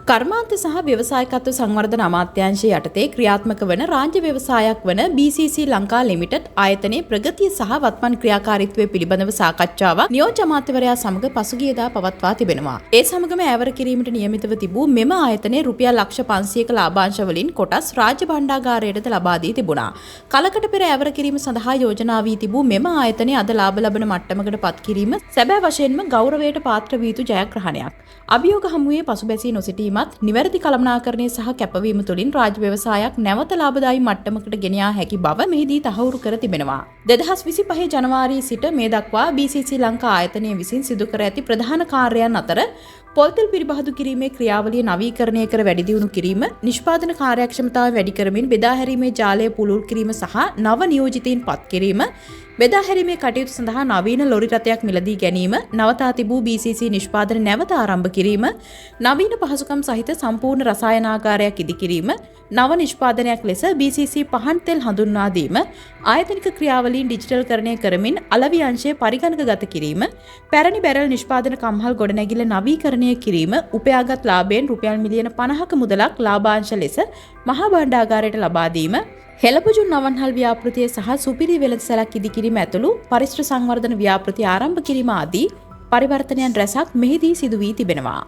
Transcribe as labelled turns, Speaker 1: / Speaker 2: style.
Speaker 1: කර්මාන්ත සහ ව්‍යවසායකත්ව සංවර්ධන අමාත්‍යාංශය යටතේ ක්‍රියාත්මක වන රාජ්‍ය ව්‍යවසායක් වන BCC ලංකා ලිමිටඩ් ආයතනයේ ප්‍රගතිය සහ වත්මන් ක්‍රියාකාරීත්වය පිළිබඳව සාකච්ඡාවක් නියෝජ්‍ය අමාත්‍යවරයා සමග පසුගියදා පවත්වා තිබෙනවා. ඒ සමගම ඇවර කිරීමට නියමිතව තිබූ මෙම ආයතනයේ රුපියල් ලක්ෂ 500ක ලාභාංශ වලින් කොටස් රාජ්‍ය භාණ්ඩාගාරයටද ලබා දී තිබුණා. කලකට පෙර ඇවර කිරීම සඳහා යෝජනා වී තිබූ මෙම ආයතනයේ අද ලාභ ලබන මට්ටමකට පත් කිරීම සැබෑ වශයෙන්ම ගෞරවයට පාත්‍ර වී යුතු ජයග්‍රහණයක්. අභියෝග හමුවේ පසුබැසී නොසිටීමත් නිවැරදි කළමනාකරණය සහ කැපවීම තුළින් රාජ්‍ය ව්‍යවසායක් නැවත ලාභදායී මට්ටමකට ගෙන යා හැකි බව මෙහිදී තහවුරු කර තිබෙනවා. 2025 ජනවාරි සිට මේ දක්වා BCC ලංකා ආයතනය විසින් සිදු කර ඇති ප්‍රධාන කාර්යයන් අතර පොල්තෙල් පිරිබහදු කිරීමේ ක්‍රියාවලිය නවීකරණය කර වැඩි දියුණු කිරීම, නිෂ්පාදන කාර්යක්ෂමතාව වැඩි කරමින් බෙදා හැරීමේ ජාලය පුළුල් කිරීම සහ නව නියෝජිතයින් පත් කිරීම, බෙදා හැරීමේ කටයුතු සඳහා නවීන ලොරි රථයක් මිලදී ගැනීම, නවතා තිබූ BCC නිෂ්පාදන නැවත ආරම්භ කිරීම, නවීන පහසුකම් සහිත සම්පූර්ණ රසායනාගාරයක් ඉදිකිරීම, නව නිෂ්පාදනයක් ලෙස BCC පහන් තෙල් හඳුන්වා දීම, ආයතනික ක්‍රියාවලීන් ඩිජිටල්කරණය කරමින් අලවි අංශය පරිගණකගත කිරීම, පැරණි බැරල් නිෂ්පාදන කම්හල් ගොඩනැගිල්ල නවීකරණය කිරීම, උපයාගත් ලාභයෙන් රුපියල් මිලියන 50ක මුදලක් ලාභාංශ ලෙස මහා භාණ්ඩාගාරයට ලබා දීම, හෙළපොජුන් නවන්හල් ව්‍යාපෘතිය සහ සුපිරි වෙළඳසැලක් ඉදිකිරීම ඇතුළු පරිශ්‍ර සංවර්ධන ව්‍යාපෘති ආරම්භ කිරීම ආදී පරිවර්තනයන් රැසක් මෙහිදී සිදු වී තිබෙනවා.